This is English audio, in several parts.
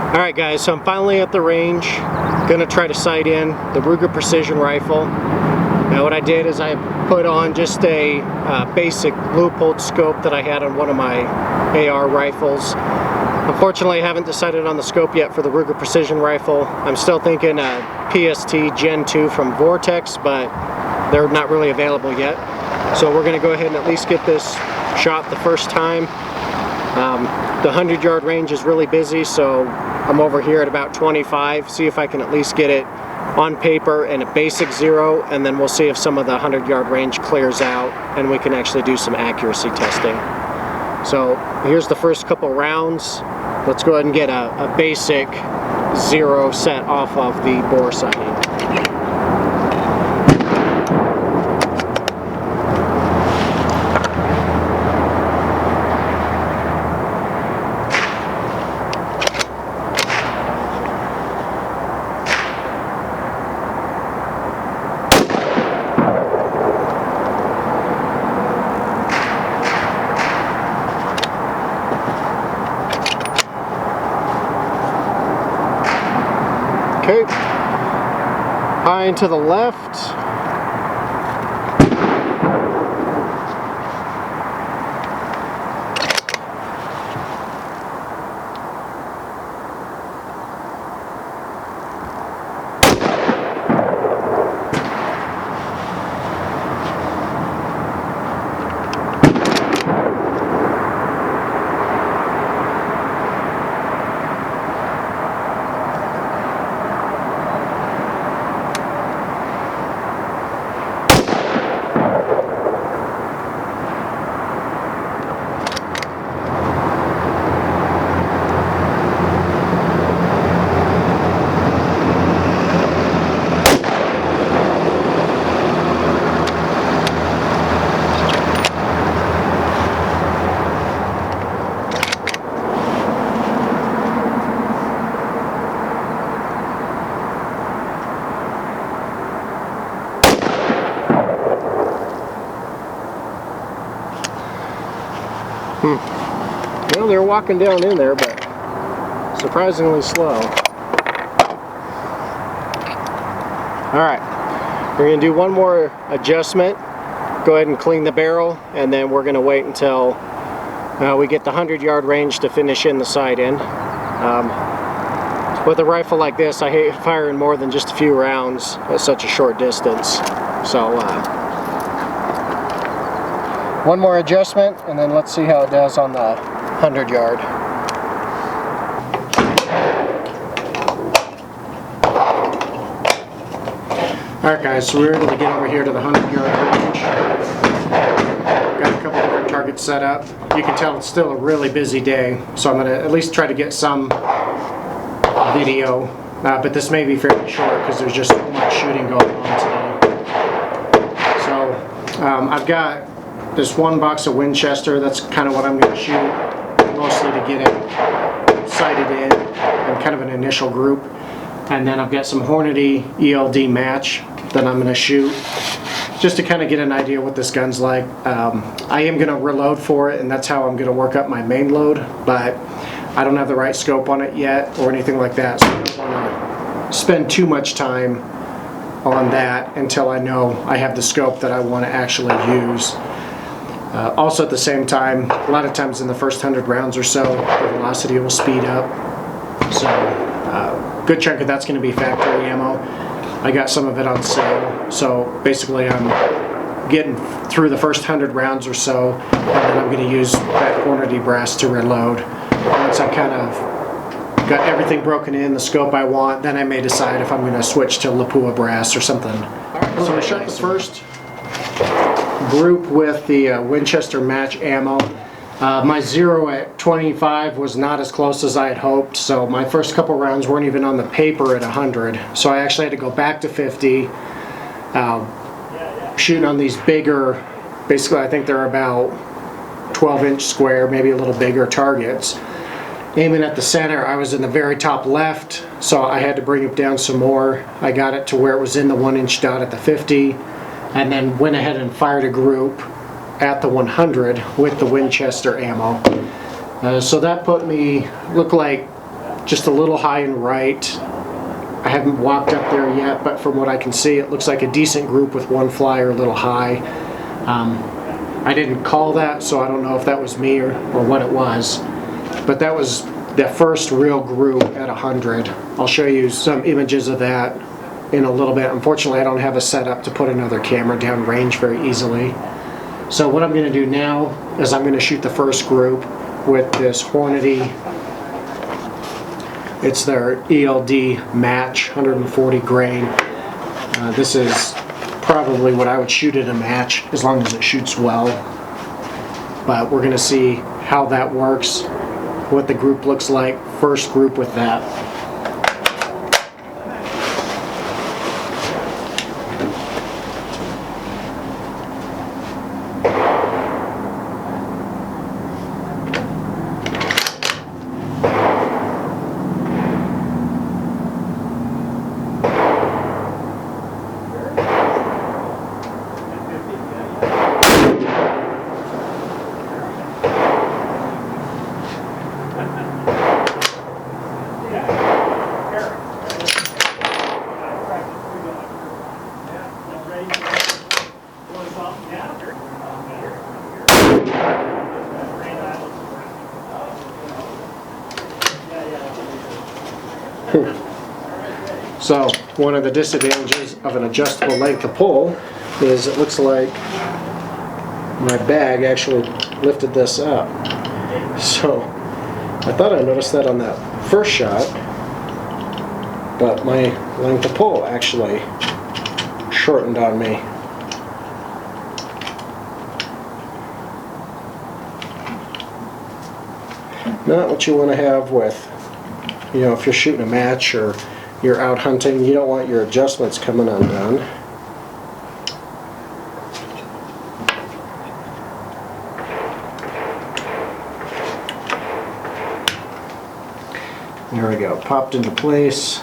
Alright guys, so I'm finally at the range. Gonna try to sight in the Ruger Precision rifle. Now what I did is I put on just a basic Leupold scope that I had on one of my AR rifles. Unfortunately I haven't decided on the scope yet for the Ruger Precision rifle. I'm still thinking PST Gen 2 from Vortex, but they're not really available yet. So we're gonna go ahead and at least get this shot the first time. The 100-yard range is really busy, so I'm over here at about 25. See if I can at least get it on paper and a basic 0, and then we'll see if some of the 100-yard range clears out and we can actually do some accuracy testing. So here's the first couple rounds. Let's go ahead and get a basic 0 set off of the bore sighting. Okay, high and to the left. Well, they're walking down in there, but surprisingly slow. Alright, we're going to do one more adjustment. Go ahead and clean the barrel, and then we're going to wait until we get the 100-yard range to finish in the sight in. With a rifle like this, I hate firing more than just a few rounds at such a short distance. So, one more adjustment, and then let's see how it does on the 100-yard. Alright guys, so we're able to get over here to the 100-yard range. Got a couple different targets set up. You can tell it's still a really busy day, so I'm going to at least try to get some video, but this may be fairly short because there's just so much shooting going on today. So I've got this one box of Winchester. That's kind of what I'm going to shoot, mostly to get it sighted in and kind of an initial group. And then I've got some Hornady ELD match that I'm going to shoot just to kind of get an idea what this gun's like. I am going to reload for it, and that's how I'm going to work up my main load, but I don't have the right scope on it yet or anything like that, so I don't want to spend too much time on that until I know I have the scope that I want to actually use. Also at the same time, a lot of times in the first 100 rounds or so, the velocity will speed up. So good chunk of that's going to be factory ammo. I got some of it on sale. So basically I'm getting through the first 100 rounds or so, and then I'm going to use that Hornady brass to reload. Once I kind of got everything broken in, the scope I want, then I may decide if I'm going to switch to Lapua brass or something. Alright, so I shot the first group with the Winchester match ammo. My 0 at 25 was not as close as I had hoped, so my first couple rounds weren't even on the paper at 100, so I actually had to go back to 50, shooting on these bigger, basically I think they're about 12-inch square, maybe a little bigger targets. Aiming at the center, I was in the very top left, so I had to bring it down some more. I got it to where it was in the 1-inch dot at the 50, and then went ahead and fired a group at the 100 with the Winchester ammo. So that put me, looked like just a little high and right. I haven't walked up there yet, but from what I can see, it looks like a decent group with one flyer a little high. I didn't call that, so I don't know if that was me or what it was. But that was the first real group at 100. I'll show you some images of that in a little bit. Unfortunately, I don't have a setup to put another camera down range very easily. So what I'm going to do now is I'm going to shoot the first group with this Hornady. It's their ELD match, 140 grain. This is probably what I would shoot at a match, as long as it shoots well. But we're going to see how that works, what the group looks like, first group with that. So one of the disadvantages of an adjustable length of pole is it looks like my bag actually lifted this up. So I thought I noticed that on that first shot, but my length of pole actually shortened on me. Not what you want to have with, you know, if you're shooting a match or you're out hunting, you don't want your adjustments coming undone. There we go, popped into place.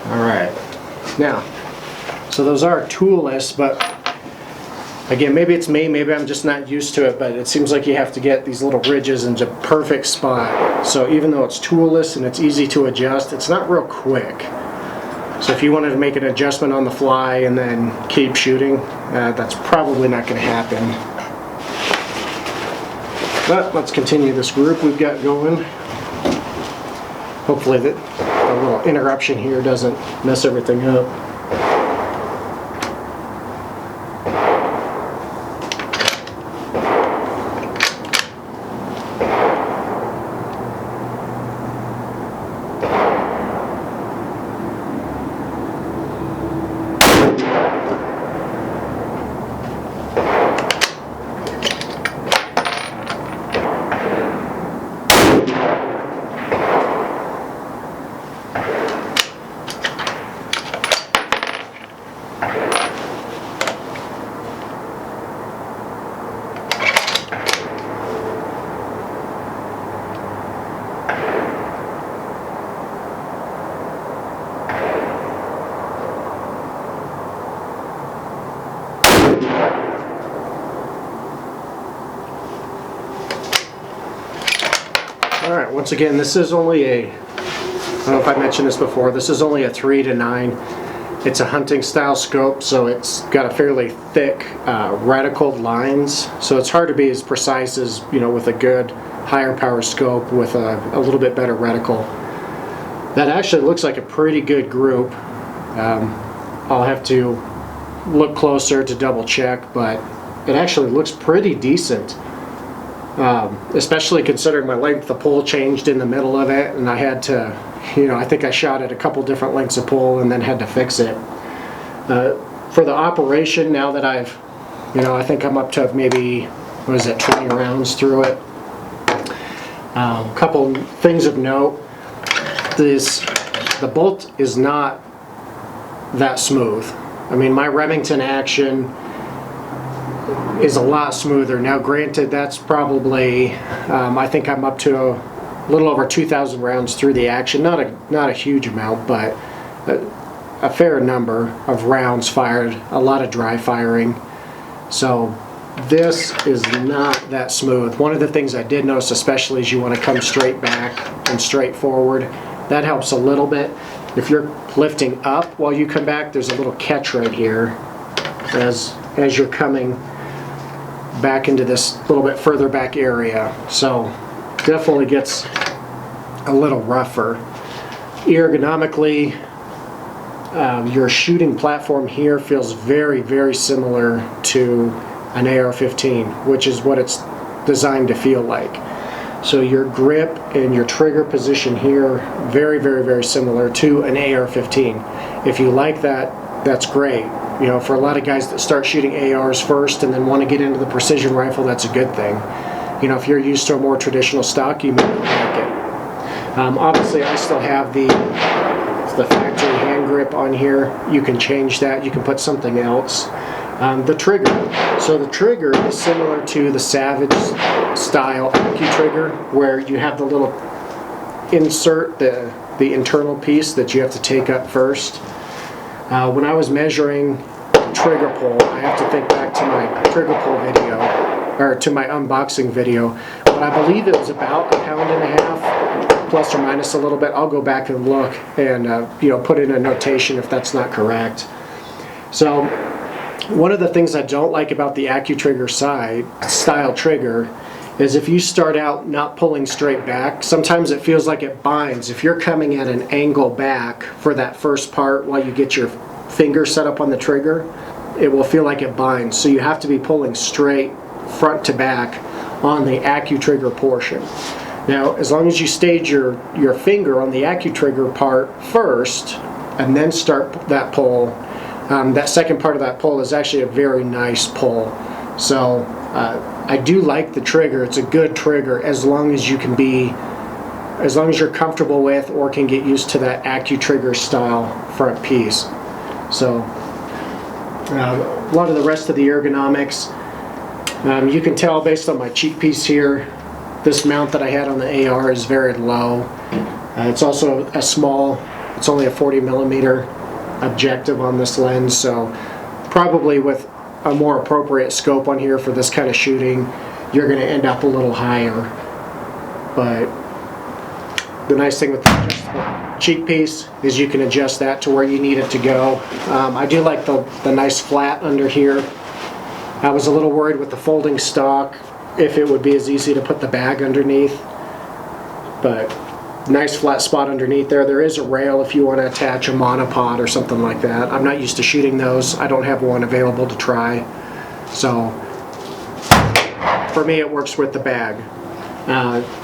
Alright, now, so those are toolless, but again, maybe it's me, maybe I'm just not used to it, but it seems like you have to get these little ridges into a perfect spot. So even though it's toolless and it's easy to adjust, it's not real quick. So if you wanted to make an adjustment on the fly and then keep shooting, that's probably not going to happen. But let's continue this group we've got going. Hopefully the little interruption here doesn't mess everything up. Alright, once again, this is only I don't know if I mentioned this before, this is only a 3-9. It's a hunting style scope, so it's got a fairly thick reticled lines, so it's hard to be as precise as, you know, with a good higher power scope with a little bit better reticle. That actually looks like a pretty good group. I'll have to look closer to double check, but it actually looks pretty decent. Especially considering my length of pole changed in the middle of it, and I had to, you know, I think I shot at a couple different lengths of pole and then had to fix it. For the operation, now that I've, you know, I think I'm up to maybe, what is it, 20 rounds through it. Couple things of note, the bolt is not that smooth. I mean, my Remington action is a lot smoother. Now granted, that's probably, I think I'm up to a little over 2,000 rounds through the action. Not a huge amount, but a fair number of rounds fired, a lot of dry firing. So this is not that smooth. One of the things I did notice especially is you want to come straight back and straight forward. That helps a little bit. If you're lifting up while you come back, there's a little catch right here as you're coming back into this little bit further back area. So definitely gets a little rougher. Ergonomically, your shooting platform here feels very, very similar to an AR-15, which is what it's designed to feel like. So your grip and your trigger position here, very, very, very similar to an AR-15. If you like that, that's great. You know, for a lot of guys that start shooting ARs first and then want to get into the precision rifle, that's a good thing. You know, if you're used to a more traditional stock, you may not like it. Obviously, I still have the factory hand grip on here. You can change that. You can put something else. The trigger. So the trigger is similar to the Savage style AccuTrigger, trigger, where you have the little insert, the internal piece that you have to take up first. When I was measuring trigger pull, I have to think back to my trigger pull video, or to my unboxing video, but I believe it was about 1.5 pounds, plus or minus a little bit. I'll go back and look and you know, put in a notation if that's not correct. So one of the things I don't like about the AccuTrigger style trigger is if you start out not pulling straight back, sometimes it feels like it binds. If you're coming at an angle back for that first part while you get your finger set up on the trigger, it will feel like it binds. So you have to be pulling straight front to back on the AccuTrigger portion. Now, as long as you stage your finger on the AccuTrigger part first and then start that pull, that second part of that pull is actually a very nice pull. So I do like the trigger. It's a good trigger as long as you can as long as you're comfortable with or can get used to that AccuTrigger style front piece. So a lot of the rest of the ergonomics, you can tell based on my cheek piece here, this mount that I had on the AR is very low. It's also it's only a 40mm objective on this lens, so probably with a more appropriate scope on here for this kind of shooting, you're going to end up a little higher. But the nice thing with the adjustable cheek piece is you can adjust that to where you need it to go. I do like the nice flat under here. I was a little worried with the folding stock if it would be as easy to put the bag underneath, but nice flat spot underneath there. There is a rail if you want to attach a monopod or something like that. I'm not used to shooting those. I don't have one available to try. So for me it works with the bag.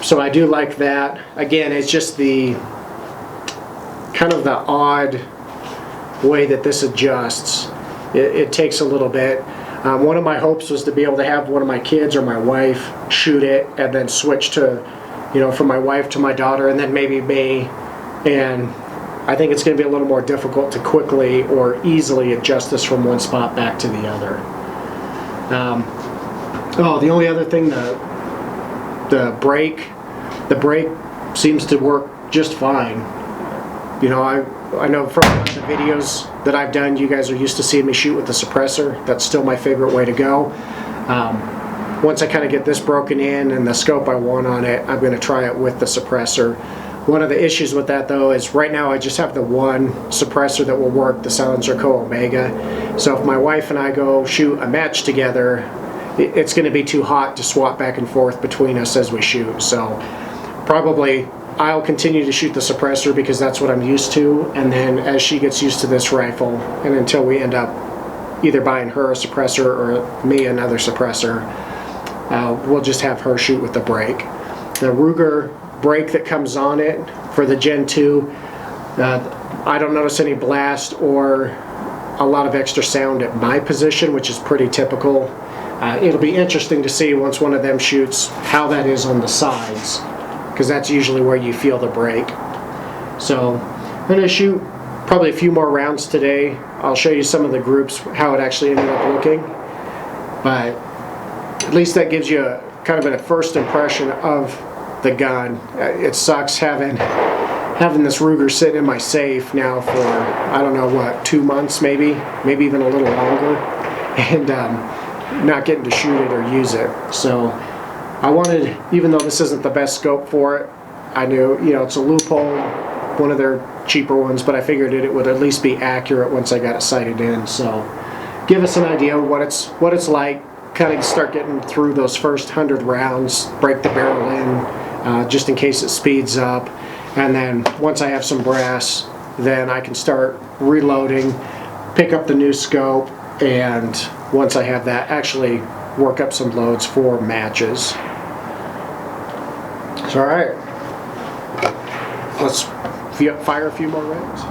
So I do like that. Again, it's just the kind of the odd way that this adjusts. It takes a little bit. One of my hopes was to be able to have one of my kids or my wife shoot it and then switch to, you know, from my wife to my daughter and then maybe me, and I think it's going to be a little more difficult to quickly or easily adjust this from one spot back to the other. The only other thing, the brake seems to work just fine. You know, I know from the videos that I've done, you guys are used to seeing me shoot with the suppressor. That's still my favorite way to go. Once I kind of get this broken in and the scope I want on it, I'm going to try it with the suppressor. One of the issues with that though is right now I just have the one suppressor that will work, the Silencer Co Omega. So if my wife and I go shoot a match together, it's going to be too hot to swap back and forth between us as we shoot. So probably I'll continue to shoot the suppressor because that's what I'm used to, and then as she gets used to this rifle and until we end up either buying her a suppressor or me another suppressor, we'll just have her shoot with the brake. The Ruger brake that comes on it for the Gen 2, I don't notice any blast or a lot of extra sound at my position, which is pretty typical. It'll be interesting to see once one of them shoots how that is on the sides, because that's usually where you feel the brake. So I'm going to shoot probably a few more rounds today. I'll show you some of the groups, how it actually ended up looking, but at least that gives you kind of a first impression of the gun. It sucks having this Ruger sitting in my safe now for, I don't know what, 2 months maybe even a little longer, and not getting to shoot it or use it. So I wanted, even though this isn't the best scope for it, I knew, you know, it's a loophole, one of their cheaper ones, but I figured it would at least be accurate once I got it sighted in. So give us an idea of what it's like, kind of start getting through those first 100 rounds, break the barrel in, just in case it speeds up. And then once I have some brass, then I can start reloading, pick up the new scope, and once I have that, actually work up some loads for matches. So all right, let's fire a few more rounds.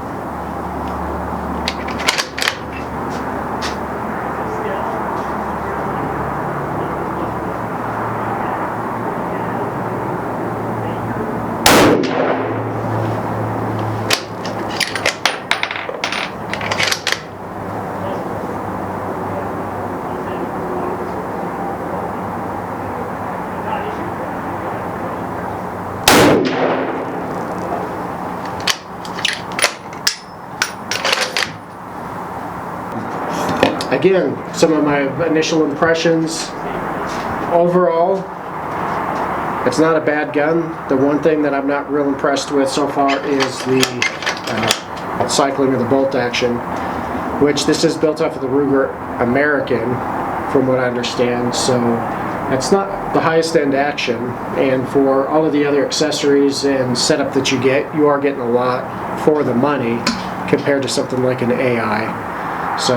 Again, some of my initial impressions. Overall, it's not a bad gun. The one thing that I'm not real impressed with so far is the cycling of the bolt action, which this is built off of the Ruger American, from what I understand. So it's not the highest end action, and for all of the other accessories and setup that you get, you are getting a lot for the money compared to something like an AI. So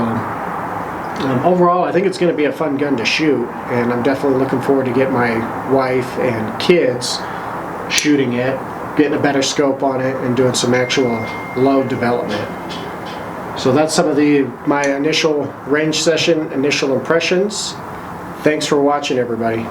overall, I think it's going to be a fun gun to shoot, and I'm definitely looking forward to get my wife and kids shooting it, getting a better scope on it, and doing some actual load development. So that's some of my initial range session, initial impressions. Thanks for watching, everybody.